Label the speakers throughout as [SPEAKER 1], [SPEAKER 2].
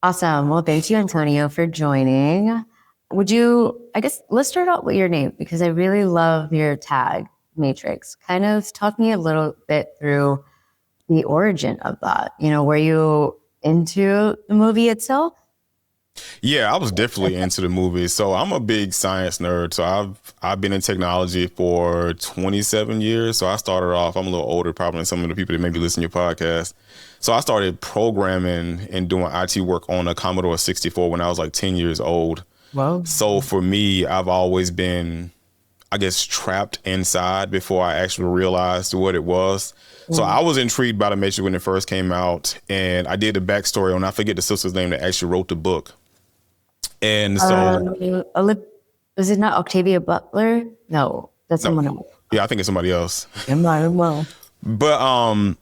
[SPEAKER 1] Awesome. Well, thank you, Antonio, for joining. I guess, let's start out with your name because I really love your tag, Matrix. Kind of talk me a little bit through the origin of that. Were you into the movie itself?
[SPEAKER 2] Yeah, I was definitely into the movies. So I'm a big science nerd. So I've been in technology for 27 years. So I started off, I'm a little older probably than some of the people that maybe listen to your podcast. So I started programming and doing IT work on a Commodore 64 when I was like 10 years old.
[SPEAKER 1] Well,
[SPEAKER 2] So for me, I've always been, I guess, trapped inside before I actually realized what it was. So I was intrigued by the Matrix when it first came out, and I did the backstory on, I forget the sister's name that actually wrote the book. And so,
[SPEAKER 1] was it not Octavia Butler? No, that's
[SPEAKER 2] no,
[SPEAKER 1] someone else.
[SPEAKER 2] yeah, I think it's somebody else.
[SPEAKER 1] Am I well?
[SPEAKER 2] But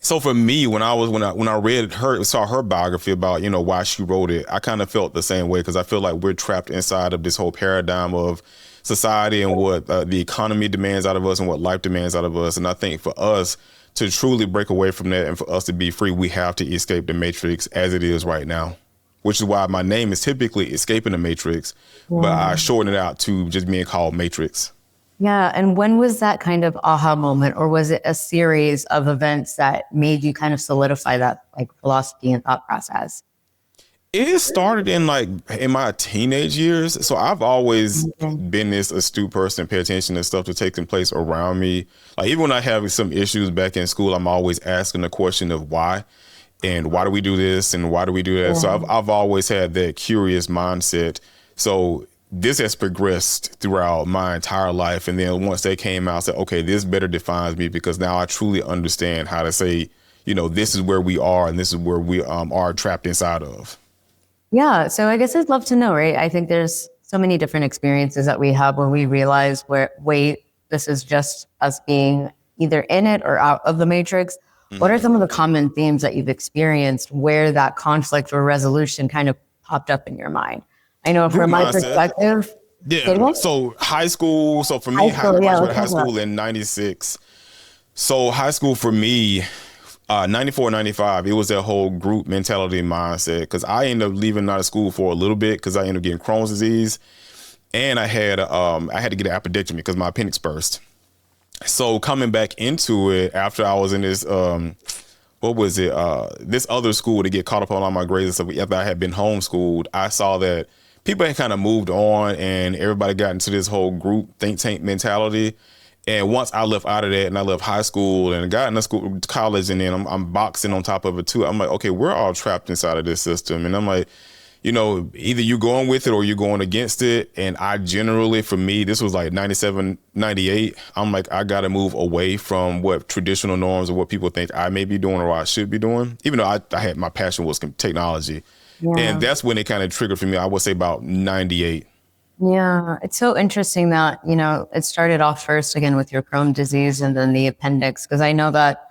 [SPEAKER 2] so for me, when I read her, saw her biography about why she wrote it, I kind of felt the same way because I feel like we're trapped inside of this whole paradigm of society and what the economy demands out of us and what life demands out of us. And I think for us to truly break away from that and for us to be free, we have to escape the matrix as it is right now. Which is why my name is typically Escaping the Matrix, but I shorten it out to just being called Matrix.
[SPEAKER 1] Yeah. And when was that kind of aha moment, or was it a series of events that made you kind of solidify that like philosophy and thought process?
[SPEAKER 2] It started in my teenage years. So I've always been this astute person, pay attention to stuff that's taking place around me. Like even when I have some issues back in school, I'm always asking the question of why. And why do we do this? And why do we do that? So I've always had that curious mindset. So this has progressed throughout my entire life. And then once they came out, I said, okay, this better defines me because now I truly understand how to say, this is where we are and this is where we are trapped inside of.
[SPEAKER 1] Yeah. So I guess I'd love to know, right? I think there's so many different experiences that we have where we realize wait, this is just us being either in it or out of the matrix. What are some of the common themes that you've experienced where that conflict or resolution kind of popped up in your mind? I know from my perspective.
[SPEAKER 2] Yeah. So high school. So for me, I graduated high school in 96. So high school for me, 94, 95, it was that whole group mentality mindset. Because I ended up leaving out of school for a little bit because I ended up getting Crohn's disease. And I had to get an appendectomy because my appendix burst. So coming back into it after I was in this, this other school to get caught up on all my grades and stuff. After I had been homeschooled, I saw that people had kind of moved on and everybody got into this whole group think tank mentality. And once I left out of that and I left high school and got into college and then I'm boxing on top of it too. I'm like, okay, we're all trapped inside of this system. And I'm like, either you're going with it or you're going against it. And I generally, for me, this was like 97, 98. I'm like, I got to move away from what traditional norms or what people think I may be doing or I should be doing, even though I had my passion was technology. Yeah. And that's when it kind of triggered for me. I would say about 98.
[SPEAKER 1] Yeah, it's so interesting that, it started off first again with your Crohn's disease and then the appendix, because I know that,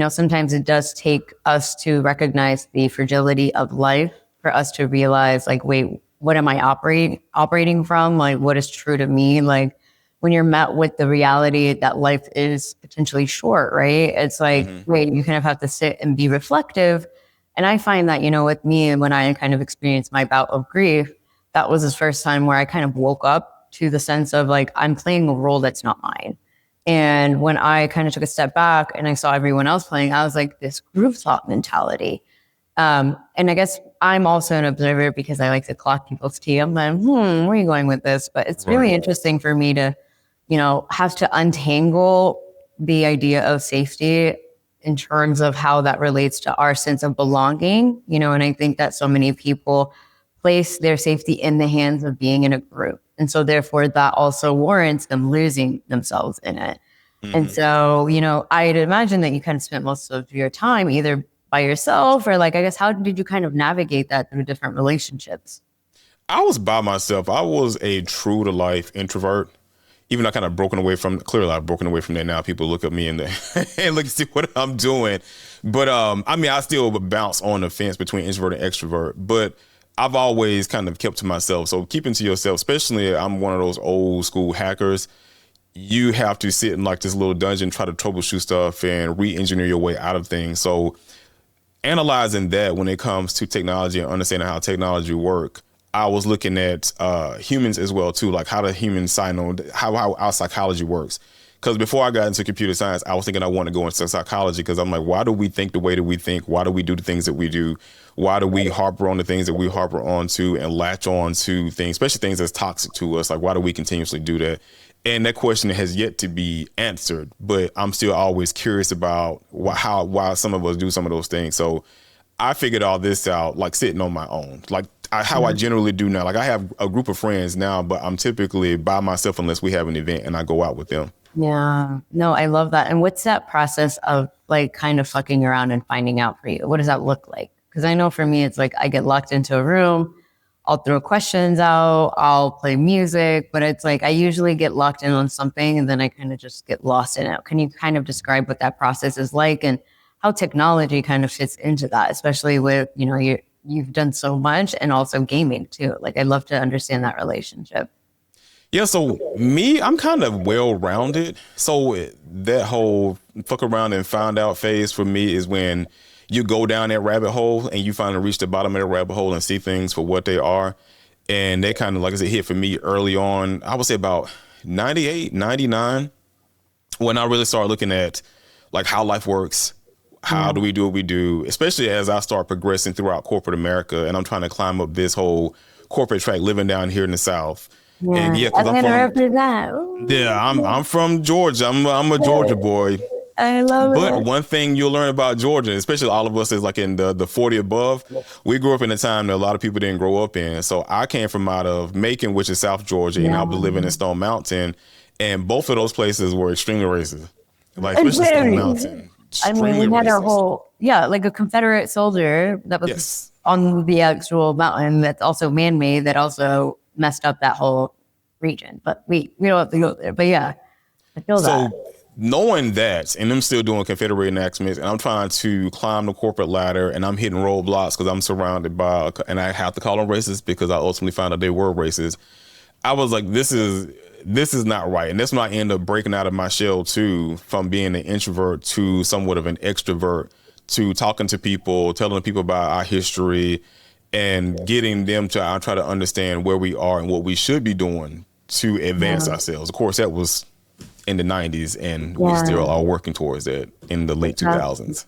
[SPEAKER 1] sometimes it does take us to recognize the fragility of life for us to realize like, wait, what am I operating from? Like, what is true to me? Like when you're met with the reality that life is potentially short, right? It's like, wait, you kind of have to sit and be reflective. And I find that, with me and when I kind of experienced my bout of grief, that was the first time where I kind of woke up to the sense of like, I'm playing a role that's not mine. And when I kind of took a step back and I saw everyone else playing, I was like, this group thought mentality. And I guess I'm also an observer because I like to clock people's tea. I'm like, where are you going with this? But it's really interesting for me to, have to untangle the idea of safety in terms of how that relates to our sense of belonging, and I think that so many people place their safety in the hands of being in a group. And so therefore that also warrants them losing themselves in it. And so, I'd imagine that you kind of spent most of your time either by yourself or like, I guess, how did you kind of navigate that through different relationships?
[SPEAKER 2] I was by myself. I was a true to life introvert. Even though I kind of clearly I've broken away from that now. People look at me and look and see what I'm doing. But I still bounce on the fence between introvert and extrovert. But I've always kind of kept to myself. So keeping to yourself, especially I'm one of those old school hackers. You have to sit in like this little dungeon, try to troubleshoot stuff and re-engineer your way out of things. So analyzing that when it comes to technology and understanding how technology work, I was looking at humans as well too, like how the human how our psychology works. Because before I got into computer science, I was thinking I wanted to go into psychology because I'm like, why do we think the way that we think? Why do we do the things that we do? Why do we harper on the things that we harper on to and latch on to things, especially things that's toxic to us? Like, why do we continuously do that? And that question has yet to be answered, but I'm still always curious about why some of us do some of those things. So I figured all this out, like sitting on my own, like how I generally do now. Like I have a group of friends now, but I'm typically by myself unless we have an event and I go out with them.
[SPEAKER 1] Yeah. No, I love that. And what's that process of like kind of fucking around and finding out for you? What does that look like? Because I know for me, it's like I get locked into a room, I'll throw questions out, I'll play music, but it's like I usually get locked in on something and then I kind of just get lost in it. Can you kind of describe what that process is like and how technology kind of fits into that, especially with, you've done so much and also gaming too. Like I'd love to understand that relationship.
[SPEAKER 2] Yeah, so me, I'm kind of well-rounded. So that whole fuck around and find out phase for me is when you go down that rabbit hole and you finally reach the bottom of the rabbit hole and see things for what they are. And they kind of, like I said, hit for me early on, I would say about 98, 99, when I really started looking at like how life works. How do we do what we do, especially as I start progressing throughout corporate America and I'm trying to climb up this whole corporate track living down here in the South.
[SPEAKER 1] Yeah,
[SPEAKER 2] And yeah, because I'm from Georgia. I'm a Georgia boy.
[SPEAKER 1] I love
[SPEAKER 2] But
[SPEAKER 1] it.
[SPEAKER 2] one thing you'll learn about Georgia, especially all of us is like in the 40 above, we grew up in a time that a lot of people didn't grow up in. So I came from out of Macon, which is South Georgia, and I was living in Stone Mountain. And both of those places were extremely racist. Like, especially Stone Mountain.
[SPEAKER 1] I mean, we had like a Confederate soldier that was on the actual mountain that's also man-made that also messed up that whole region. But we don't have to go there. But yeah, I feel that.
[SPEAKER 2] So knowing that, and them still doing Confederate enactments, and I'm trying to climb the corporate ladder, and I'm hitting roadblocks because I'm surrounded by, and I have to call them racist because I ultimately found out they were racist. I was like, this is not right. And that's when I end up breaking out of my shell too, from being an introvert to somewhat of an extrovert, to talking to people, telling people about our history and getting them to try to understand where we are and what we should be doing to advance ourselves. Of course, that was in the 90s and we still are working towards that in the late 2000s.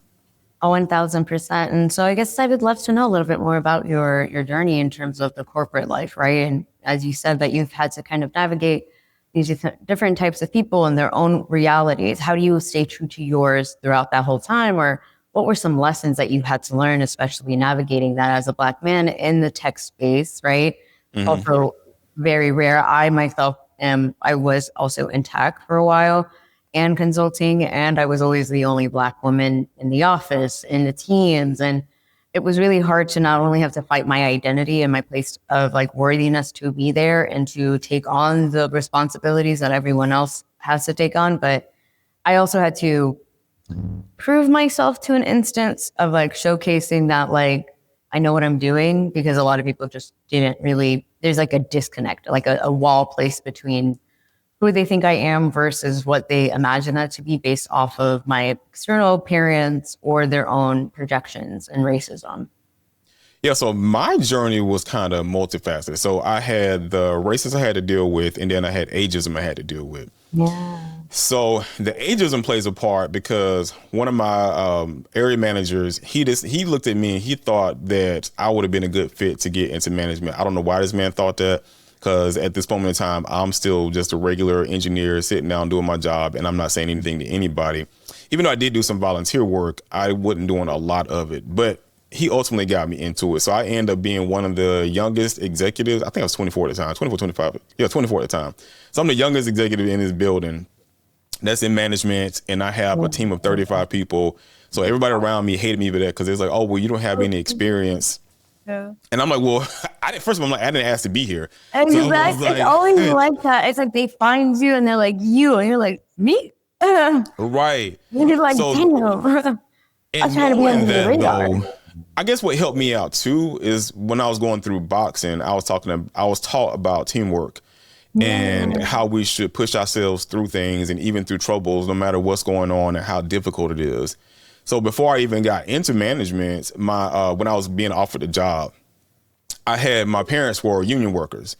[SPEAKER 1] Oh, 1000%. And so I guess I would love to know a little bit more about your journey in terms of the corporate life, right? And as you said that you've had to kind of navigate these different types of people and their own realities. How do you stay true to yours throughout that whole time? Or what were some lessons that you had to learn, especially navigating that as a Black man in the tech space, right? Mm-hmm. Also very rare. I myself I was also in tech for a while and consulting, and I was always the only Black woman in the office, in the teams. And it was really hard to not only have to fight my identity and my place of like worthiness to be there and to take on the responsibilities that everyone else has to take on, but I also had to prove myself to an instance of like showcasing that like I know what I'm doing, because a lot of people just didn't really, there's like a disconnect, like a wall placed between who they think I am versus what they imagine that to be based off of my external appearance or their own projections and racism.
[SPEAKER 2] Yeah, so my journey was kind of multifaceted. So I had the racism I had to deal with, and then I had ageism I had to deal with.
[SPEAKER 1] Yeah.
[SPEAKER 2] So the ageism plays a part because one of my area managers, he looked at me and he thought that I would have been a good fit to get into management. I don't know why this man thought that, because at this moment in time, I'm still just a regular engineer sitting down doing my job, and I'm not saying anything to anybody. Even though I did do some volunteer work, I wasn't doing a lot of it. But he ultimately got me into it. So I ended up being one of the youngest executives. I think I was 24 at the time, 24, 25. Yeah, 24 at the time. So I'm the youngest executive in this building that's in management, and I have a team of 35 people. So everybody around me hated me for that, because it's like, oh, well, you don't have any experience. Yeah. And I'm like, well, first of all, I didn't ask to be here.
[SPEAKER 1] Exactly. So it's always like that. It's like they find you and they're like, you, and you're like, me?
[SPEAKER 2] Right.
[SPEAKER 1] And you're like, damn. I'm trying to be on the radar.
[SPEAKER 2] Though, I guess what helped me out too is when I was going through boxing, I was taught about teamwork and how we should push ourselves through things and even through troubles, no matter what's going on and how difficult it is. So before I even got into management, when I was being offered a job, I had my parents were union workers.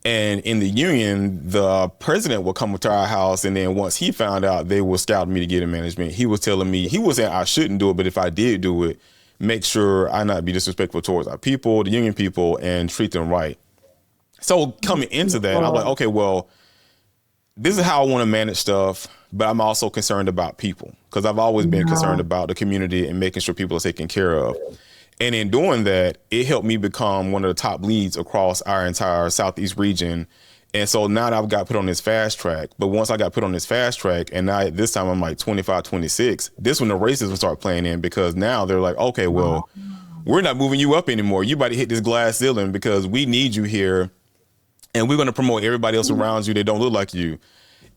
[SPEAKER 2] And in the union, the president would come to our house, and then once he found out they were scouting me to get in management, he was telling me, he was saying I shouldn't do it, but if I did do it, make sure I not be disrespectful towards our people, the union people, and treat them right. So coming into that, I'm like, okay, well, this is how I want to manage stuff, but I'm also concerned about people because I've always been concerned about the community and making sure people are taken care of. And in doing that, it helped me become one of the top leads across our entire Southeast region. And so now that I've got put on this fast track, but once I got put on this fast track, and now this time I'm like 25, 26, this when the racism start playing in, because now they're like, okay, well, we're not moving you up anymore. You about to hit this glass ceiling because we need you here. And we're going to promote everybody else around you that don't look like you.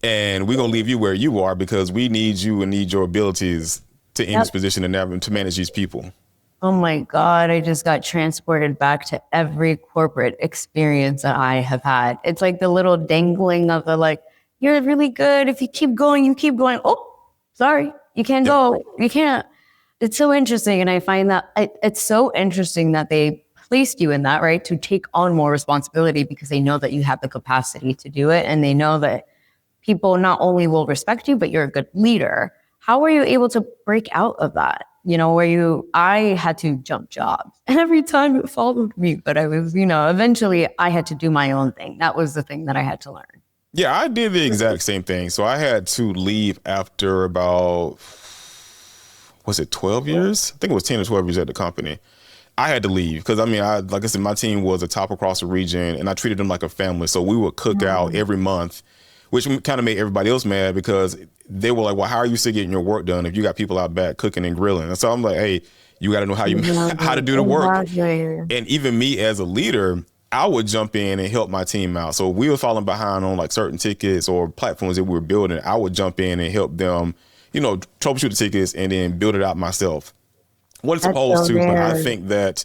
[SPEAKER 2] And we're going to leave you where you are because we need you and need your abilities to in this position and to manage these people.
[SPEAKER 1] Oh my God, I just got transported back to every corporate experience that I have had. It's like the little dangling of the like, you're really good. If you keep going, you keep going. Oh, sorry, you can't go. You can't. It's so interesting. And I find that it's so interesting that they placed you in that, right? To take on more responsibility because they know that you have the capacity to do it. And they know that people not only will respect you, but you're a good leader. How were you able to break out of that? You know, I had to jump jobs and every time it followed me, but I was, eventually I had to do my own thing. That was the thing that I had to learn.
[SPEAKER 2] Yeah, I did the exact same thing. So I had to leave after about, was it 12 years? I think it was 10 or 12 years at the company. I had to leave because, like I said, my team was a top across the region and I treated them like a family. So we would cook out every month, which kind of made everybody else mad because they were like, well, how are you still getting your work done if you got people out back cooking and grilling? And so I'm like, hey, you got to know how to do the work. And even me as a leader, I would jump in and help my team out. So if we were falling behind on like certain tickets or platforms that we were building, I would jump in and help them, troubleshoot the tickets and then build it out myself. What it's supposed to, but I think that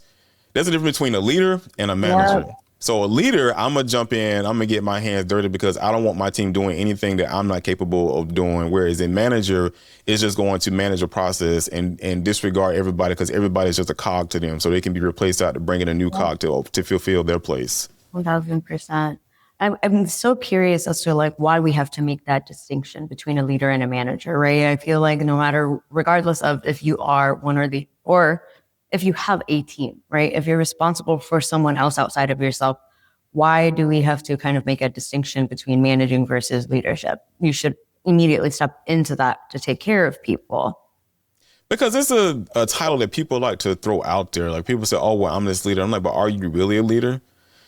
[SPEAKER 2] there's a difference between a leader and a manager. Yeah. So a leader, I'm going to jump in, I'm going to get my hands dirty because I don't want my team doing anything that I'm not capable of doing. Whereas a manager is just going to manage a process and disregard everybody because everybody's just a cog to them. So they can be replaced out to bring in a new cog to fulfill their place.
[SPEAKER 1] 1000%. I'm so curious as to like why we have to make that distinction between a leader and a manager, right? I feel like no matter, regardless of if you are one or if you have a team, right? If you're responsible for someone else outside of yourself, why do we have to kind of make a distinction between managing versus leadership? You should immediately step into that to take care of people.
[SPEAKER 2] Because it's a title that people like to throw out there. Like people say, oh, well, I'm this leader. I'm like, but are you really a leader?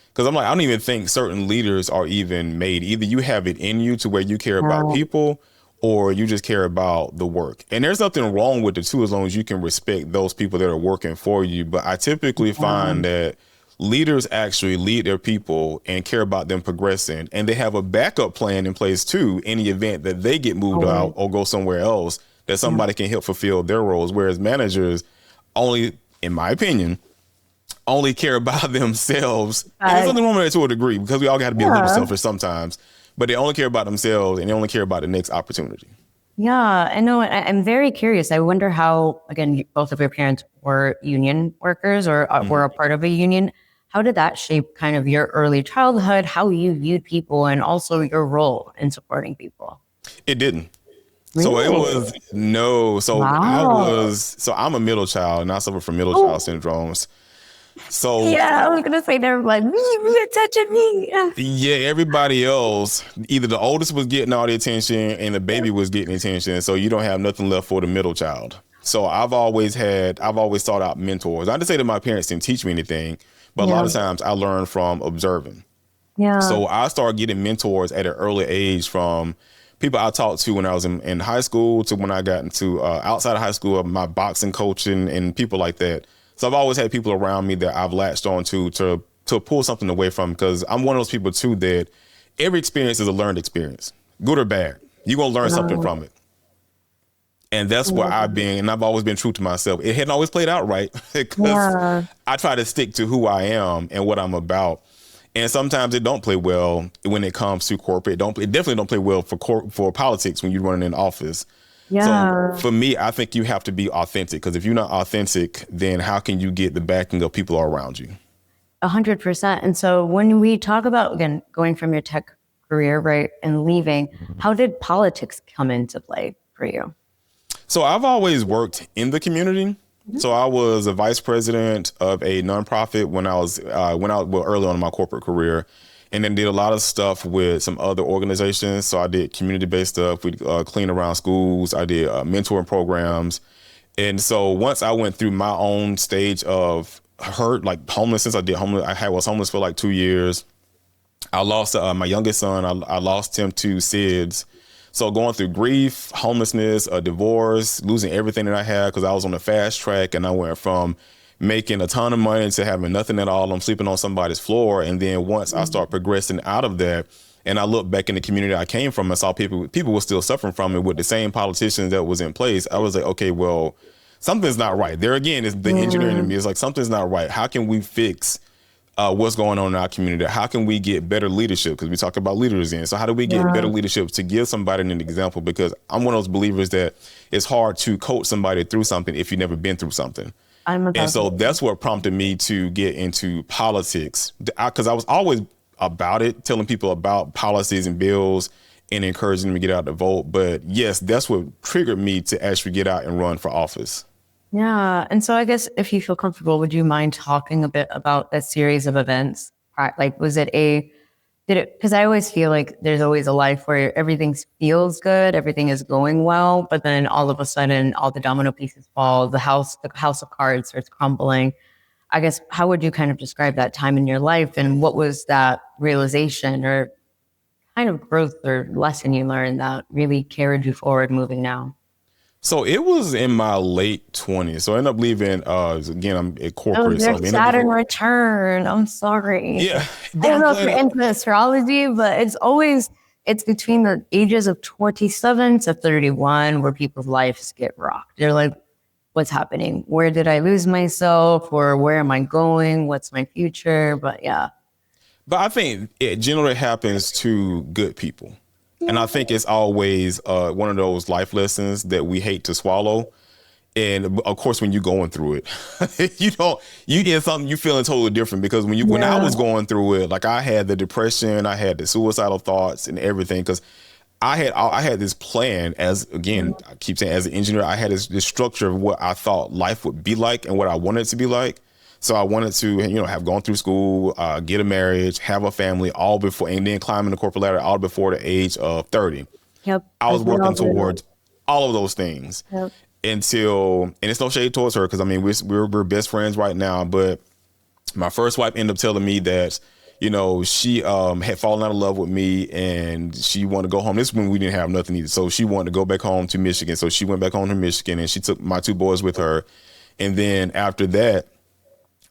[SPEAKER 2] Because I'm like, I don't even think certain leaders are even made. Either you have it in you to where you care about people or you just care about the work. And there's nothing wrong with the two as long as you can respect those people that are working for you. But I typically find that leaders actually lead their people and care about them progressing. And they have a backup plan in place too, in the event that they get moved out or go somewhere else, that somebody can help fulfill their roles. Whereas managers only, in my opinion, only care about themselves. And there's nothing wrong with that to a degree because we all got to be a little selfish sometimes. But they only care about themselves and they only care about the next opportunity.
[SPEAKER 1] Yeah, I know. I'm very curious. I wonder how, again, both of your parents were union workers or were a part of a union. How did that shape kind of your early childhood, how you viewed people, and also your role in supporting people?
[SPEAKER 2] It didn't. Really? So it was no. So I'm a middle child and I suffer from middle child syndromes. So
[SPEAKER 1] yeah, I was gonna say they're like you're touching me.
[SPEAKER 2] Yeah, everybody else, either the oldest was getting all the attention and the baby was getting attention, so you don't have nothing left for the middle child. So I've always sought out mentors. Not to say that my parents didn't teach me anything, but a lot of times I learned from observing. Yeah. So I started getting mentors at an early age from people I talked to when I was in high school to when I got into outside of high school, my boxing coaching and people like that. So I've always had people around me that I've latched on to pull something away from because I'm one of those people too that every experience is a learned experience, good or bad. You're going to learn something from it. And that's where I've been, and I've always been true to myself. It hadn't always played out right because I try to stick to who I am and what I'm about. And sometimes it don't play well when it comes to corporate. It definitely don't play well for politics when you're running in office. So
[SPEAKER 1] Yeah,
[SPEAKER 2] for me, I think you have to be authentic, because if you're not authentic, then how can you get the backing of people around you?
[SPEAKER 1] 100%. And so when we talk about, again, going from your tech career, right, and leaving, how did politics come into play for you?
[SPEAKER 2] So I've always worked in the community. So I was a vice president of a nonprofit well, early on in my corporate career, and then did a lot of stuff with some other organizations. So I did community-based stuff. We clean around schools. I did mentoring programs. And so once I went through my own stage of hurt, like homelessness, was homeless for like 2 years. I lost my youngest son. I lost him to SIDS. So going through grief, homelessness, a divorce, losing everything that I had, because I was on the fast track, and I went from making a ton of money to having nothing at all. I'm sleeping on somebody's floor. And then once I start progressing out of that, and I look back in the community I came from, I saw people were still suffering from it with the same politicians that was in place. I was like, okay, well, something's not right. There again is the engineering in me. It's like, something's not right. How can we fix what's going on in our community? How can we get better leadership? Because we talk about leaders in. So how do we get better leadership to give somebody an example? Because I'm one of those believers that it's hard to coach somebody through something if you've never been through something. And so that's what prompted me to get into politics, because I was always about it, telling people about policies and bills and encouraging them to get out to vote. But yes, that's what triggered me to actually get out and run for office.
[SPEAKER 1] Yeah. And so I guess if you feel comfortable, would you mind talking a bit about that series of events? Like, because I always feel like there's always a life where everything feels good, everything is going well, but then all of a sudden, all the domino pieces fall, the house of cards starts crumbling. I guess, how would you kind of describe that time in your life, and what was that realization or kind of growth or lesson you learned that really carried you forward moving now?
[SPEAKER 2] So it was in my late 20s. So I ended up leaving, again, I'm at
[SPEAKER 1] Oh,
[SPEAKER 2] corporate. So I
[SPEAKER 1] there's
[SPEAKER 2] ended up,
[SPEAKER 1] Saturn return. I'm sorry.
[SPEAKER 2] yeah,
[SPEAKER 1] I
[SPEAKER 2] but
[SPEAKER 1] don't
[SPEAKER 2] I'm
[SPEAKER 1] know if you're
[SPEAKER 2] glad.
[SPEAKER 1] into astrology, but it's between the ages of 27 to 31 where people's lives get rocked. They're like, what's happening? Where did I lose myself? Or where am I going? What's my future? But yeah.
[SPEAKER 2] But I think it generally happens to good people. And I think it's always one of those life lessons that we hate to swallow. And of course, when you're going through it, you get something, you feeling totally different, because when I was going through it, like, I had the depression, I had the suicidal thoughts and everything, because I had this plan. As again, I keep saying, as an engineer, I had this structure of what I thought life would be like and what I wanted it to be like. So I wanted to, have gone through school, get a marriage, have a family, all before, and then climbing the corporate ladder all before the age of 30.
[SPEAKER 1] Yep.
[SPEAKER 2] I was
[SPEAKER 1] That's what
[SPEAKER 2] working
[SPEAKER 1] I'll do.
[SPEAKER 2] towards all of those things
[SPEAKER 1] Yep.
[SPEAKER 2] until, and it's no shade towards her, because I mean, we're best friends right now. But my first wife ended up telling me that, she had fallen out of love with me, and she wanted to go home. This is when we didn't have nothing either. So she wanted to go back home to Michigan. So she went back home to Michigan, and she took my two boys with her. And then after that,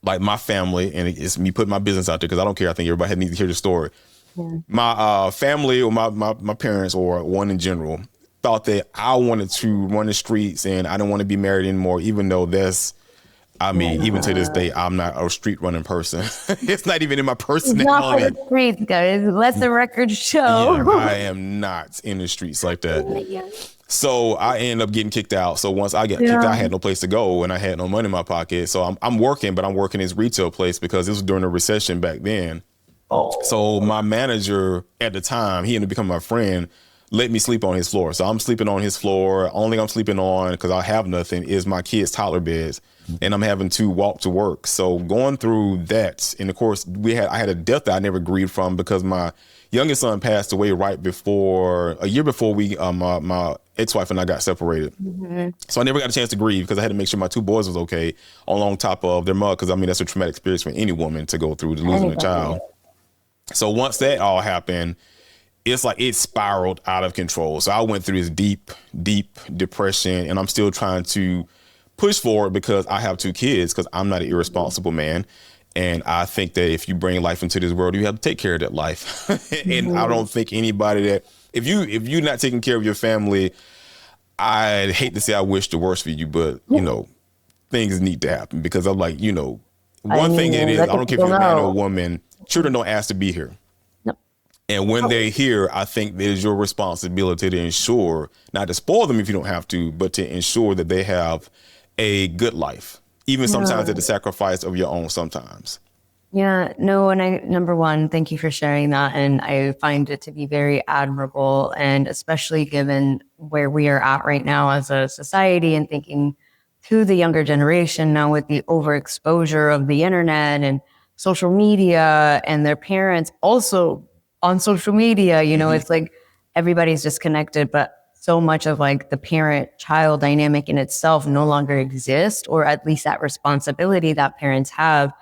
[SPEAKER 2] like, my family, and it's me putting my business out there, because I don't care. I think everybody needs to hear the story.
[SPEAKER 1] Yeah.
[SPEAKER 2] My family, or my parents, or one in general, thought that I wanted to run the streets and I didn't want to be married anymore, even though even to this day, I'm not a street running person. It's not even in my
[SPEAKER 1] Not for
[SPEAKER 2] personality.
[SPEAKER 1] the streets, guys. Let the record
[SPEAKER 2] Yeah,
[SPEAKER 1] show.
[SPEAKER 2] I am not in the streets like that. So I ended up getting kicked out. So once I got kicked out, I had no place to go, and I had no money in my pocket. So I'm working, but I'm working this retail place, because this was during the recession back then. So my manager at the time, he ended up becoming my friend, let me sleep on his floor. So I'm sleeping on his floor. Only thing I'm sleeping on, because I have nothing, is my kids' toddler beds, and I'm having to walk to work. So going through that, and of course I had a death that I never grieved from, because my youngest son passed away a year before my ex-wife and I got separated. So I never got a chance to grieve, because I had to make sure my two boys was okay, on top of their mother, because I mean, that's a traumatic experience for any woman to go through, to losing a child. So once that all happened, it's like it spiraled out of control. So I went through this deep, deep depression, and I'm still trying to push forward, because I have two kids, because I'm not an irresponsible man. And I think that if you bring life into this world, you have to take care of that life. And I don't think anybody that, if you're not taking care of your family, I hate to say I wish the worst for you, but things need to happen, because I'm like, one thing it is, I
[SPEAKER 1] Let the
[SPEAKER 2] don't care if
[SPEAKER 1] people
[SPEAKER 2] you're a man or a
[SPEAKER 1] know.
[SPEAKER 2] woman, children don't ask to be here.
[SPEAKER 1] Yep.
[SPEAKER 2] And when they're here, I think it is your responsibility to ensure, not to spoil them if you don't have to, but to ensure that they have a good life, even sometimes at the sacrifice of your own sometimes.
[SPEAKER 1] Yeah, no, and number one, thank you for sharing that. And I find it to be very admirable. And especially given where we are at right now as a society and thinking to the younger generation now with the overexposure of the internet and social media and their parents also on social media, it's like everybody's disconnected, but so much of like the parent child dynamic in itself no longer exists, or at least that responsibility that parents have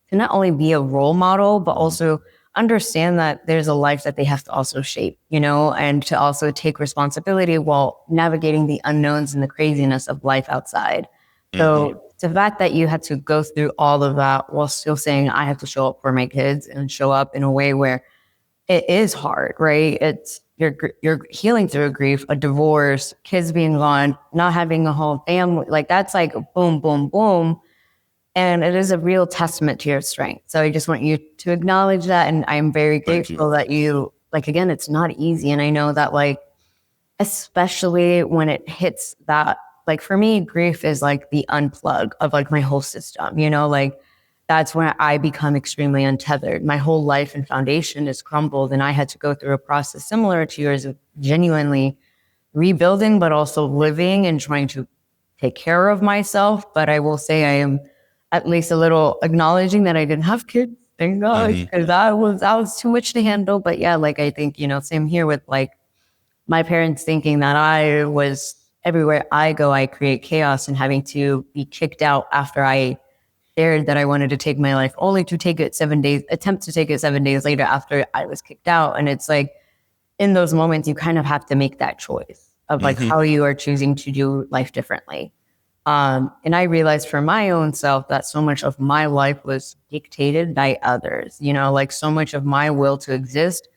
[SPEAKER 1] to not only be a role model, but also understand that there's a life that they have to also shape, and to also take responsibility while navigating the unknowns and the craziness of life outside. So the fact that you had to go through all of that while still saying, I have to show up for my kids and show up in a way where it is hard, right? It's you're healing through a grief, a divorce, kids being gone, not having a whole family. Like that's like boom, boom, boom. And it is a real testament to your strength. So I just want you to acknowledge that. And I'm very
[SPEAKER 2] Thank you.
[SPEAKER 1] grateful that you, like, again, it's not easy. And I know that, like, especially when it hits that, like, for me, grief is like the unplug of like my whole system, like that's when I become extremely untethered. My whole life and foundation is crumbled. And I had to go through a process similar to yours of genuinely rebuilding, but also living and trying to take care of myself. But I will say I am at least a little acknowledging that I didn't have kids. Thank God, because that was too much to handle. But yeah, like I think, same here with like my parents thinking that I was everywhere I go, I create chaos, and having to be kicked out after I shared that I wanted to take my life, only to attempt to take it 7 days later after I was kicked out. And it's like in those moments, you kind of have to make that choice of like how you are choosing to do life differently. And I realized for my own self that so much of my life was dictated by others, like so much of my will to exist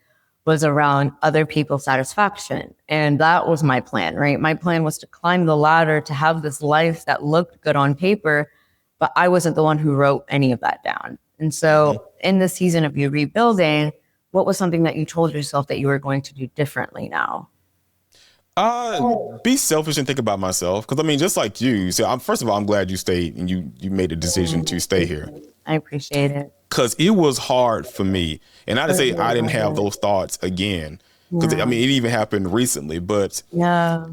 [SPEAKER 1] was around other people's satisfaction. And that was my plan, right? My plan was to climb the ladder, to have this life that looked good on paper, but I wasn't the one who wrote any of that down. And so in the season of you rebuilding, what was something that you told yourself that you were going to do differently now?
[SPEAKER 2] Be selfish and think about myself. Because I mean, just like you. So, first of all, I'm glad you stayed and you made a decision to stay here.
[SPEAKER 1] I appreciate it.
[SPEAKER 2] Because it was hard for me, and not to say I didn't have those thoughts again. Because I mean, it even happened recently. But I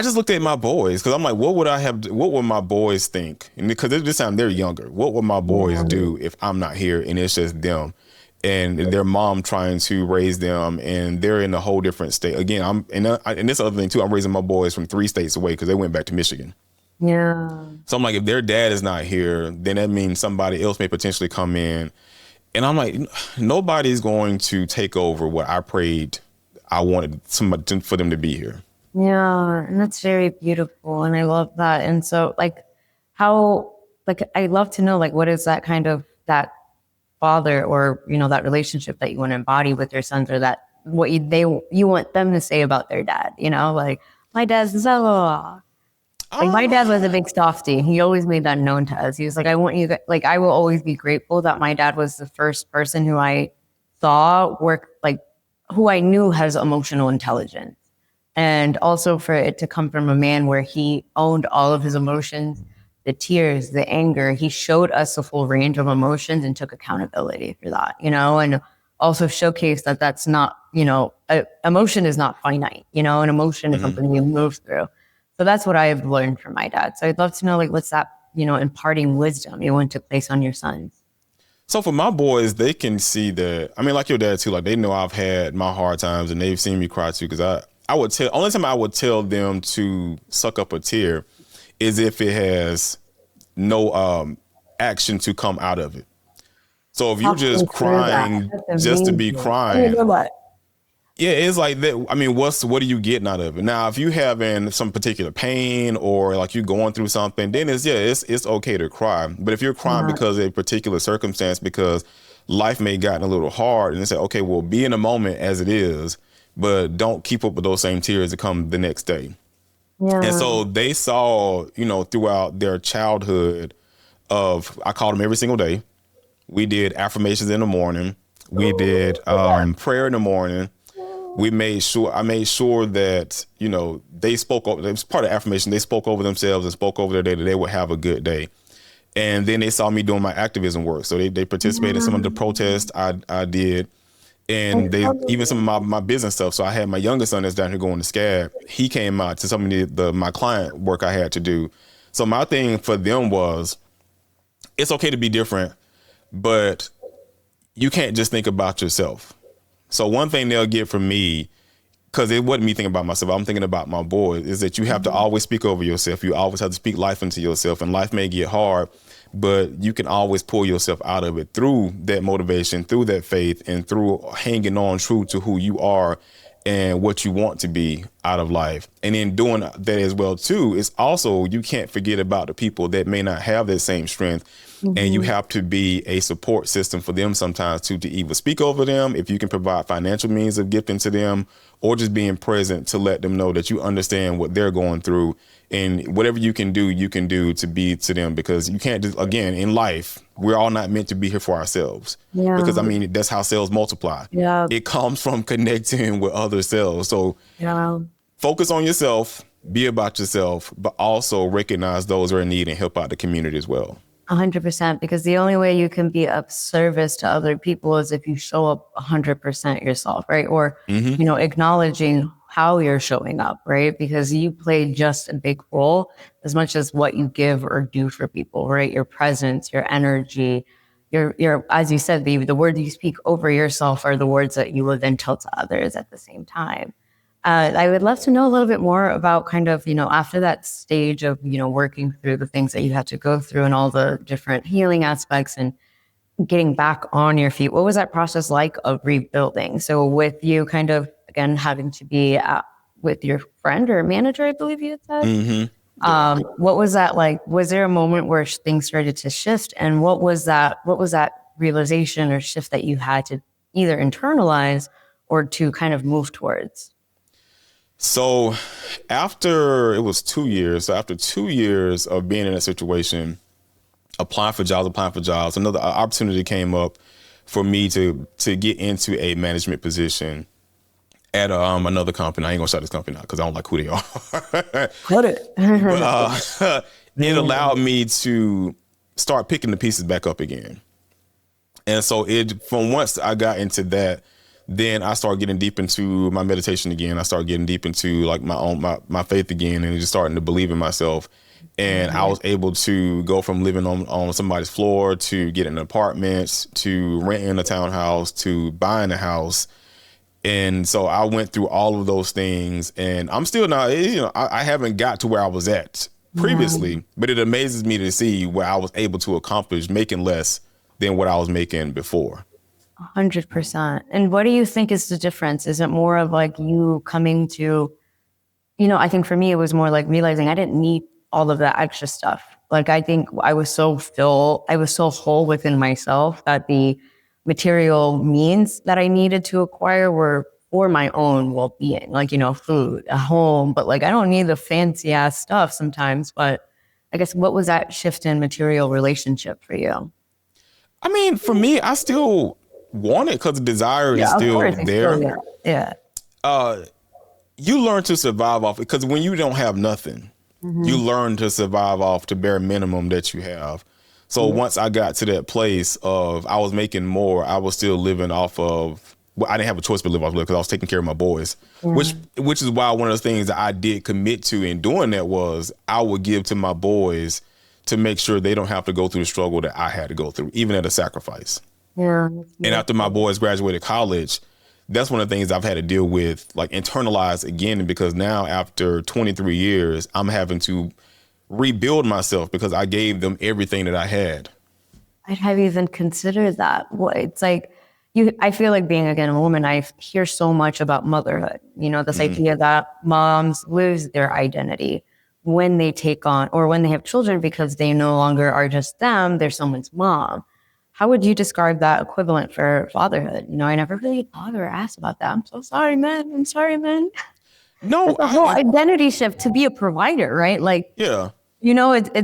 [SPEAKER 2] just looked at my boys because I'm like, what would my boys think? And because this time they're younger. What would my boys do if I'm not here and it's just them? And their mom trying to raise them, and they're in a whole different state. Again, and this other thing too, I'm raising my boys from 3 states away because they went back to Michigan.
[SPEAKER 1] Yeah.
[SPEAKER 2] So I'm like, if their dad is not here, then that means somebody else may potentially come in. And I'm like, nobody's going to take over what I prayed I wanted for them to be here.
[SPEAKER 1] Yeah, and that's very beautiful, and I love that. And so, like, I love to know, like, what is that kind of that father or that relationship that you want to embody with your sons, or that what you want them to say about their dad, like my dad's so like my dad was a big softie. He always made that known to us. He was like, I want you guys, like, I will always be grateful that my dad was the first person who I saw work, like who I knew has emotional intelligence, and also for it to come from a man where he owned all of his emotions, the tears, the anger. He showed us the full range of emotions and took accountability for that, and also showcased that that's not, emotion is not finite, an emotion is something you move through. So that's what I've learned from my dad. So I'd love to know, like, what's that, imparting wisdom you want to place on your sons?
[SPEAKER 2] So for my boys, they can see that, I mean, like your dad too, like they know I've had my hard times and they've seen me cry too. Cause I would only time I would tell them to suck up a tear is if it has no action to come out of it. So if you're just crying just to be crying, yeah, it's like that. I mean, what are you getting out of it? Now, if you having some particular pain or like you're going through something, then it's okay to cry. But if you're crying because of a particular circumstance, because life may have gotten a little hard, and they say, okay, well, be in the moment as it is, but don't keep up with those same tears that come the next day. Yeah. And so they saw, throughout their childhood I called them every single day. We did affirmations in the morning. We did prayer in the morning. I made sure that, they spoke over, it was part of affirmation. They spoke over themselves and spoke over their day that they would have a good day. And then they saw me doing my activism work. So they participated in some of the protests I did. And even some of my business stuff. So I had my youngest son that's down here going to SCAD. He came out to some of my client work I had to do. So my thing for them was, it's okay to be different, but you can't just think about yourself. So one thing they'll get from me, because it wasn't me thinking about myself, I'm thinking about my boys, is that you have to always speak over yourself. You always have to speak life into yourself, and life may get hard, but you can always pull yourself out of it through that motivation, through that faith, and through hanging on true to who you are and what you want to be out of life. And in doing that as well too, it's also, you can't forget about the people that may not have that same strength. And you have to be a support system for them sometimes too, to either speak over them, if you can provide financial means of gifting to them, or just being present to let them know that you understand what they're going through, and whatever you can do to be to them, because you can't just, again, in life, we're all not meant to be here for ourselves.
[SPEAKER 1] Yeah.
[SPEAKER 2] Because that's how cells multiply.
[SPEAKER 1] Yeah.
[SPEAKER 2] It comes from connecting with other cells. So focus on yourself, be about yourself, but also recognize those who are in need and help out the community as well.
[SPEAKER 1] 100%, because the only way you can be of service to other people is if you show up 100% yourself, right? Or, acknowledging how you're showing up, right? Because you play just a big role as much as what you give or do for people, right? Your presence, your energy, your as you said, the words you speak over yourself are the words that you will then tell to others at the same time. I would love to know a little bit more about kind of, after that stage of, working through the things that you had to go through and all the different healing aspects and getting back on your feet. What was that process like of rebuilding? So with you kind of, again, having to be with your friend or manager, I believe you had said.
[SPEAKER 2] Mm-hmm.
[SPEAKER 1] What was that like? Was there a moment where things started to shift? And what was that realization or shift that you had to either internalize or to kind of move towards?
[SPEAKER 2] So after 2 years, after 2 years of being in that situation, applying for jobs, another opportunity came up for me to get into a management position at another company. I ain't gonna shout this company out because I don't like who they are.
[SPEAKER 1] Cut it.
[SPEAKER 2] But, it allowed me to start picking the pieces back up again. And so from once I got into that, then I started getting deep into my meditation again. I started getting deep into like my faith again, and just starting to believe in myself. And I was able to go from living on somebody's floor to getting an apartment, to renting a townhouse, to buying a house. And so I went through all of those things, and I'm still not, I haven't got to where I was at previously, but it amazes me to see where I was able to accomplish making less than what I was making before.
[SPEAKER 1] 100%. And what do you think is the difference? Is it more of like you coming to, I think for me, it was more like realizing I didn't need all of that extra stuff. Like, I think I was so whole within myself that the material means that I needed to acquire were for my own well-being, like, food, a home, but like, I don't need the fancy ass stuff sometimes. But I guess what was that shift in material relationship for you?
[SPEAKER 2] I mean, for me, I still want it because the desire is still there. You learn to survive off it, because when you don't have nothing, you learn to survive off the bare minimum that you have. So once I got to that place of I was making more, I was still living off of, well, I didn't have a choice but live off of, because I was taking care of my boys, which is why one of the things that I did commit to in doing that was I would give to my boys to make sure they don't have to go through the struggle that I had to go through, even at a sacrifice.
[SPEAKER 1] Yeah.
[SPEAKER 2] And after my boys graduated college, that's one of the things I've had to deal with, like internalize again, because now after 23 years, I'm having to rebuild myself because I gave them everything that I had.
[SPEAKER 1] I'd have even considered that. It's like, I feel like being, again, a woman, I hear so much about motherhood, this idea that moms lose their identity when they take on, or when they have children, because they no longer are just them, they're someone's mom. How would you describe that equivalent for fatherhood? I never really thought or asked about that. I'm so sorry, man. I'm sorry, man.
[SPEAKER 2] No,
[SPEAKER 1] it's a whole identity shift to be a provider, right? Like,
[SPEAKER 2] yeah,
[SPEAKER 1] it's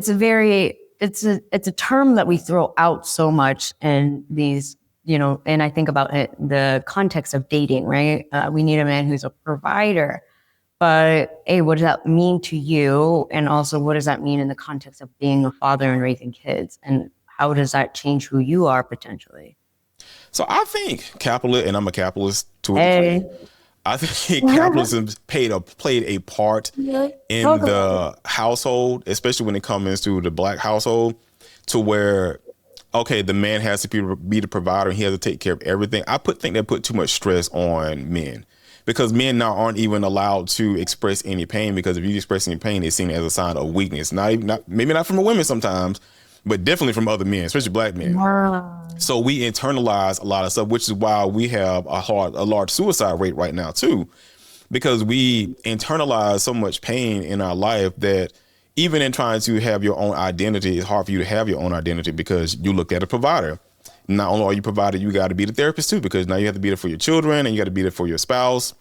[SPEAKER 1] a term that we throw out so much in these and I think about it, the context of dating, right? We need a man who's a provider. But A, what does that mean to you? And also, what does that mean in the context of being a father and raising kids? And how does that change who you are potentially?
[SPEAKER 2] So I think capitalist, and I'm a capitalist to a degree.
[SPEAKER 1] Hey,
[SPEAKER 2] I think capitalism played a part in
[SPEAKER 1] talk about it.
[SPEAKER 2] the household, especially when it comes to the black household, to where okay, the man has to be the provider. He has to take care of everything. Think that put too much stress on men because men now aren't even allowed to express any pain because if you express any pain, it's seen as a sign of weakness. Maybe not from the women sometimes, but definitely from other men, especially black men.
[SPEAKER 1] Wow.
[SPEAKER 2] So we internalize a lot of stuff, which is why we have a large suicide rate right now too, because we internalize so much pain in our life that even in trying to have your own identity, it's hard for you to have your own identity because you look at a provider. Not only are you provider, you got to be the therapist too, because now you have to be there for your children and you got to be there for your spouse.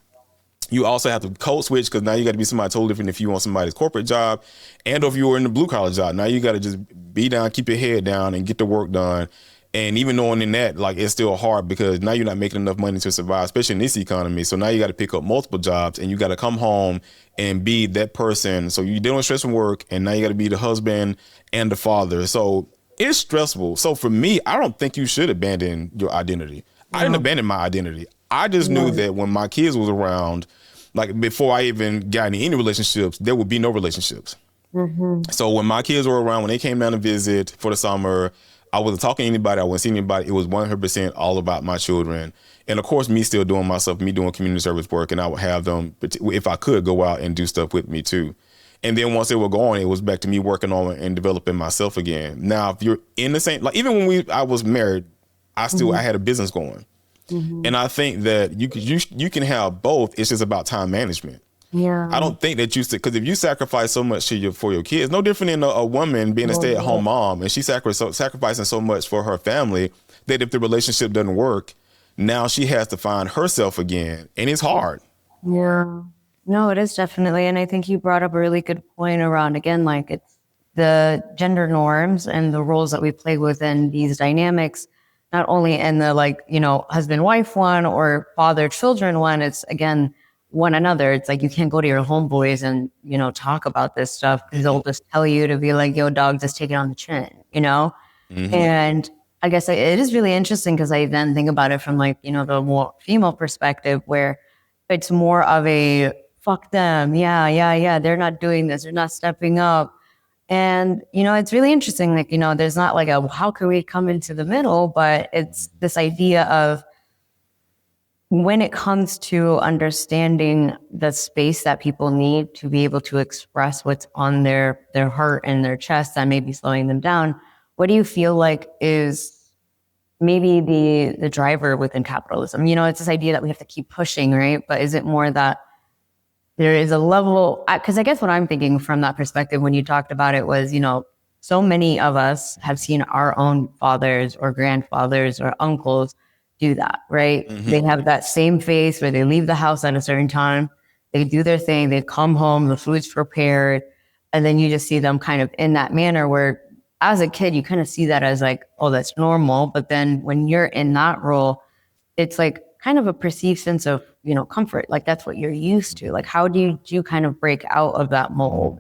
[SPEAKER 2] You also have to code switch because now you got to be somebody totally different if you want somebody's corporate job and if you were in the blue collar job. Now you got to just be down, keep your head down and get the work done. And even knowing in that, like it's still hard because now you're not making enough money to survive, especially in this economy. So now you got to pick up multiple jobs and you got to come home and be that person. So you're dealing with stress from work and now you got to be the husband and the father. So it's stressful. So for me, I don't think you should abandon your identity. I didn't abandon my identity. I just knew that when my kids was around, like before I even got in any relationships, there would be no relationships. So when my kids were around, when they came down to visit for the summer, I wasn't talking to anybody. I wasn't seeing anybody. It was 100% all about my children. And of course, me still doing my stuff, me doing community service work. And I would have them, if I could, go out and do stuff with me too. And then once they were gone, it was back to me working on and developing myself again. Now, if you're in the same, like even when I was married, I had a business going. And I think that you can have both. It's just about time management.
[SPEAKER 1] Yeah.
[SPEAKER 2] I don't think that because if you sacrifice so much for your kids, no different than a woman being a stay-at-home mom, and she's sacrificing so much for her family that if the relationship doesn't work, now she has to find herself again, and it's hard.
[SPEAKER 1] Yeah. No, it is definitely. And I think you brought up a really good point around, again, like it's the gender norms and the roles that we play within these dynamics, not only in the husband-wife one or father-children one, it's again, one another. It's like you can't go to your homeboys and, talk about this stuff because they'll just tell you to be like, yo, dog, just take it on the chin. And I guess it is really interesting because I then think about it from the more female perspective where it's more of a fuck them. Yeah. They're not doing this. They're not stepping up. And, it's really interesting. There's not like how can we come into the middle, but it's this idea of when it comes to understanding the space that people need to be able to express what's on their heart and their chest that may be slowing them down, what do you feel like is maybe the driver within capitalism? It's this idea that we have to keep pushing, right? But is it more that there is a level, because I guess what I'm thinking from that perspective when you talked about it was, so many of us have seen our own fathers or grandfathers or uncles do that, right? They have that same face where they leave the house at a certain time, they do their thing, they come home, the food's prepared, and then you just see them kind of in that manner where as a kid, you kind of see that as like, oh, that's normal. But then when you're in that role, it's like kind of a perceived sense of, comfort. Like that's what you're used to. Like, how do you kind of break out of that mold?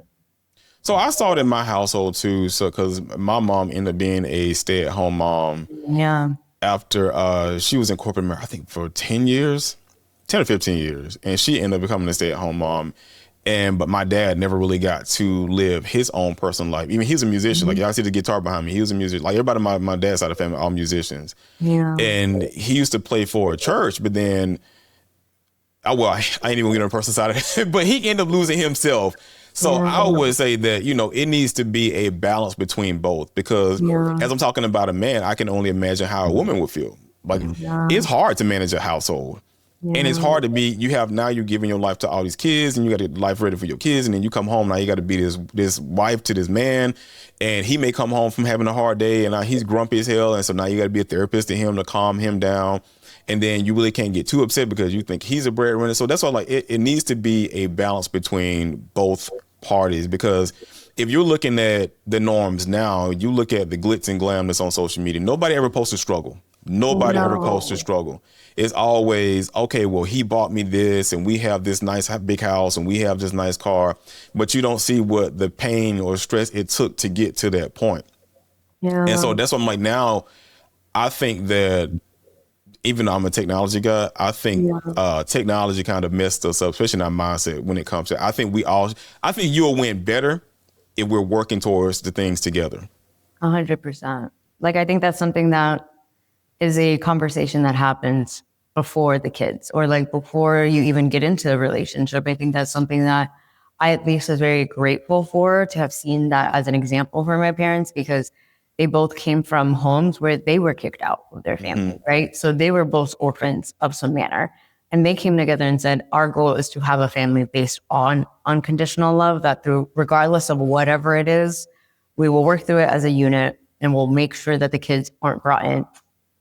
[SPEAKER 2] So I saw it in my household too. So, cause my mom ended up being a stay-at-home mom.
[SPEAKER 1] Yeah.
[SPEAKER 2] After she was in corporate America, I think for 10 or 15 years. And she ended up becoming a stay-at-home mom. But my dad never really got to live his own personal life. Even he's a musician. Like y'all see the guitar behind me. He was a musician. Like everybody in my dad's side of the family, all musicians.
[SPEAKER 1] Yeah.
[SPEAKER 2] And he used to play for a church, but then, I ain't even get on the personal side of it, but he ended up losing himself. So I would say that, it needs to be a balance between both because as I'm talking about a man, I can only imagine how a woman would feel. Like it's hard to manage a household. And it's hard to you're giving your life to all these kids and you got to get life ready for your kids. And then you come home, now you got to be this wife to this man. And he may come home from having a hard day and he's grumpy as hell. And so now you got to be a therapist to him to calm him down. And then you really can't get too upset because you think he's a breadwinner. So that's why it needs to be a balance between both parties because if you're looking at the norms now, you look at the glitz and glam that's on social media, nobody ever posts a struggle. Nobody ever goes to
[SPEAKER 1] No.
[SPEAKER 2] struggle. It's always, okay, well, he bought me this and we have this nice big house and we have this nice car, but you don't see what the pain or stress it took to get to that point. And
[SPEAKER 1] Yeah.
[SPEAKER 2] so that's what I'm like now. I think that even though I'm a technology guy, I think
[SPEAKER 1] Yeah.
[SPEAKER 2] technology kind of messed us up, especially in our mindset when it comes to. I think you'll win better if we're working towards the things together.
[SPEAKER 1] 100%. Like, I think that's something that is a conversation that happens before the kids or like before you even get into a relationship. I think that's something that I at least was very grateful for to have seen that as an example for my parents because they both came from homes where they were kicked out of their family, right? So they were both orphans of some manner. And they came together and said, our goal is to have a family based on unconditional love that through, regardless of whatever it is, we will work through it as a unit and we'll make sure that the kids aren't brought in.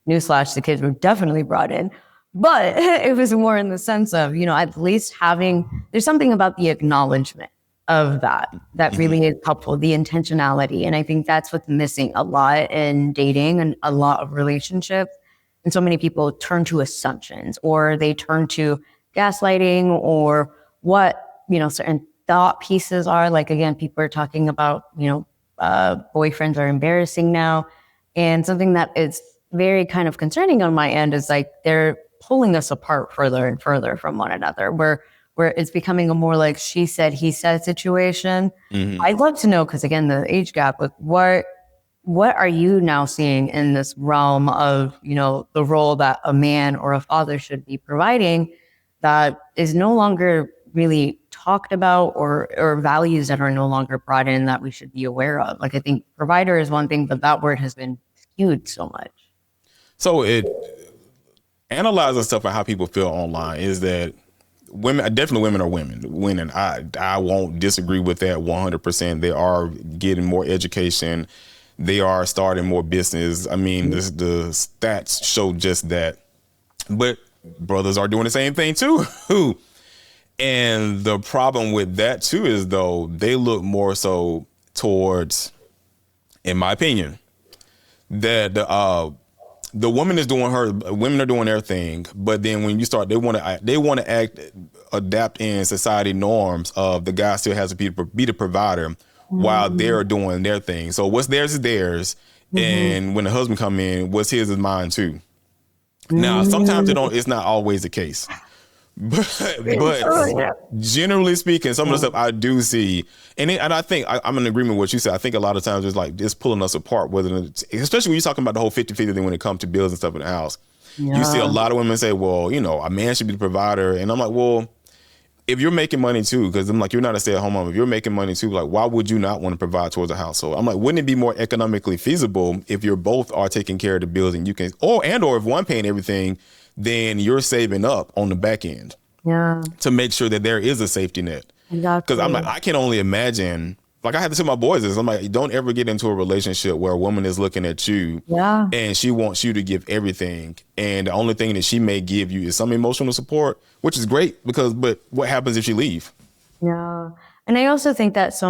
[SPEAKER 1] Newsflash, the kids were definitely brought in, but it was more in the sense of, at least there's something about the acknowledgement of that really is helpful, the intentionality. And I think that's what's missing a lot in dating and a lot of relationships. And so many people turn to assumptions or they turn to gaslighting or what, certain thought pieces are. Like, again, people are talking about, boyfriends are embarrassing now. And something that is very kind of concerning on my end is like they're pulling us apart further and further from one another, where it's becoming a more like she said, he said situation. I'd love to know, because again, the age gap, like what are you now seeing in this realm of, the role that a man or a father should be providing that is no longer really talked about or values that are no longer brought in that we should be aware of? Like, I think provider is one thing, but that word has been skewed so much.
[SPEAKER 2] So it analyzing stuff and how people feel online is that definitely women are winning. I won't disagree with that 100%. They are getting more education. They are starting more business. I mean, the stats show just that. But brothers are doing the same thing too. And the problem with that too is though they look more so towards, in my opinion, that the women are doing their thing, but then when you start, they want to adapt in society norms of the guy still has to be the provider while they're doing their thing. So what's theirs is theirs, and when the husband come in, what's his is mine too. Now sometimes it's not always the case. But generally speaking, some of the stuff I do see, and I think I'm in agreement with what you said. I think a lot of times it's like it's pulling us apart, especially when you're talking about the whole 50-50 thing when it comes to bills and stuff in the house. You see a lot of women say, well, a man should be the provider. And I'm like, well, if you're making money too, because I'm like, you're not a stay-at-home mom. If you're making money too, like, why would you not want to provide towards a household? I'm like, wouldn't it be more economically feasible if you're both are taking care of the bills and you can, or if one paying everything, then you're saving up on the back end to make sure that there is a safety net.
[SPEAKER 1] Exactly.
[SPEAKER 2] Because I'm like, I can only imagine, like I had to tell my boys this, I'm like, don't ever get into a relationship where a woman is looking at you and she wants you to give everything. And the only thing that she may give you is some emotional support, which is great but what happens if she leave?
[SPEAKER 1] Yeah. And I also think that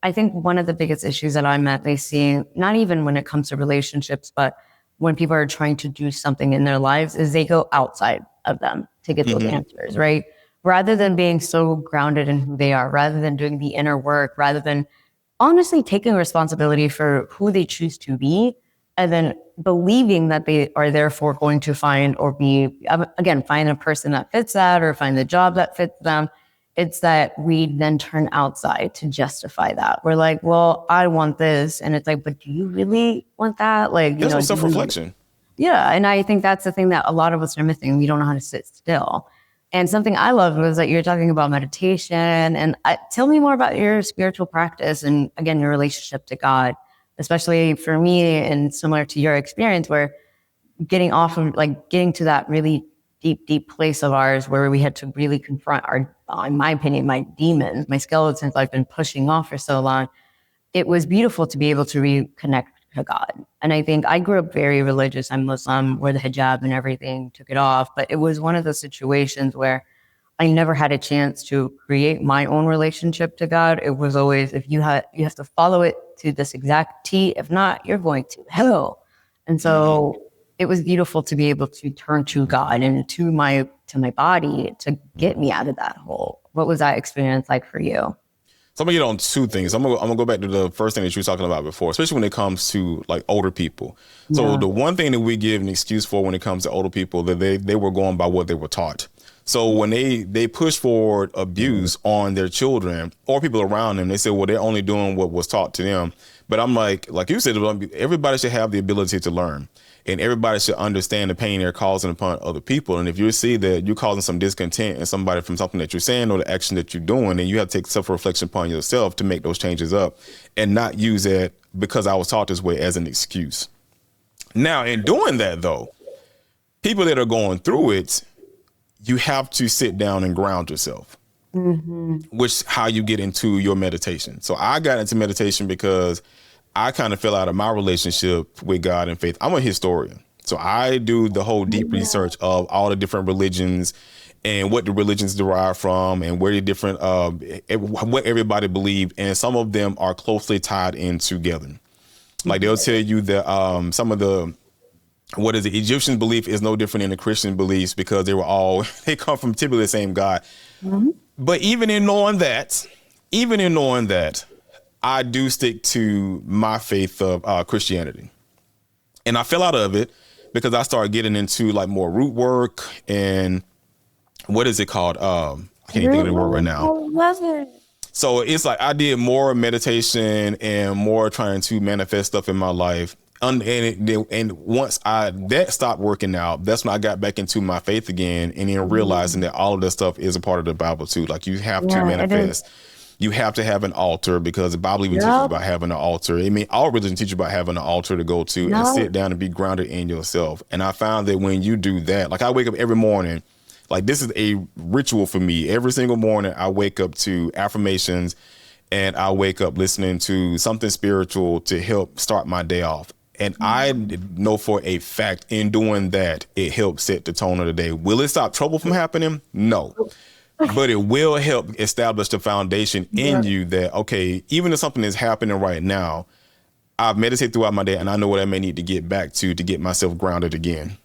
[SPEAKER 1] I think one of the biggest issues that I'm at least seeing, not even when it comes to relationships, but when people are trying to do something in their lives, is they go outside of them to get those answers, right? Rather than being so grounded in who they are, rather than doing the inner work, rather than honestly taking responsibility for who they choose to be, and then believing that they are therefore going to find a person that fits that or find the job that fits them. It's that we then turn outside to justify that. We're like, well, I want this. And it's like, but do you really want that? Like,
[SPEAKER 2] There's no self-reflection.
[SPEAKER 1] Yeah. And I think that's the thing that a lot of us are missing. We don't know how to sit still. And something I loved was that you're talking about meditation. And tell me more about your spiritual practice and, again, your relationship to God, especially for me and similar to your experience, where getting to that really deep place of ours where we had to really confront in my opinion, my demons, my skeletons I've been pushing off for so long. It was beautiful to be able to reconnect to God. And I think I grew up very religious. I'm Muslim, wore the hijab and everything, took it off. But it was one of those situations where I never had a chance to create my own relationship to God. It was always, if you have to follow it to this exact T. If not, you're going to hell. And so it was beautiful to be able to turn to God and to my body to get me out of that hole. What was that experience like for you?
[SPEAKER 2] So I'm gonna get on two things. I'm gonna go back to the first thing that you were talking about before, especially when it comes to like older people. So
[SPEAKER 1] Yeah.
[SPEAKER 2] the one thing that we give an excuse for when it comes to older people, that they were going by what they were taught. So when they push forward abuse on their children or people around them, they say, well, they're only doing what was taught to them. But I'm like you said, everybody should have the ability to learn, and everybody should understand the pain they're causing upon other people. And if you see that you're causing some discontent in somebody from something that you're saying or the action that you're doing, then you have to take self-reflection upon yourself to make those changes up and not use that because I was taught this way as an excuse. Now, in doing that, though, people that are going through it, you have to sit down and ground yourself, which how you get into your meditation. So I got into meditation because I kind of fell out of my relationship with God and faith. I'm a historian. So I do the whole deep research of all the different religions and what the religions derive from and where the different, what everybody believed. And some of them are closely tied in together. Like they'll tell you that some of the, what is it? Egyptian belief is no different than the Christian beliefs because they come from typically the same God. But even in knowing that, I do stick to my faith of Christianity. And I fell out of it because I started getting into like more root work and what is it called? I can't even think of the word right now. So it's like I did more meditation and more trying to manifest stuff in my life. And once that stopped working out, that's when I got back into my faith again, and then realizing that all of this stuff is a part of the Bible too. Like you have to manifest. You have to have an altar because the Bible even teaches about having an altar. I mean, all religions teach you about having an altar to go to and sit down and be grounded in yourself. And I found that when you do that, like I wake up every morning, like this is a ritual for me. Every single morning I wake up to affirmations and I wake up listening to something spiritual to help start my day off. And I know for a fact in doing that, it helps set the tone of the day. Will it stop trouble from happening? No. But it will help establish the foundation in you that, okay, even if something is happening right now, I've meditated throughout my day and I know what I may need to get back to get myself grounded again.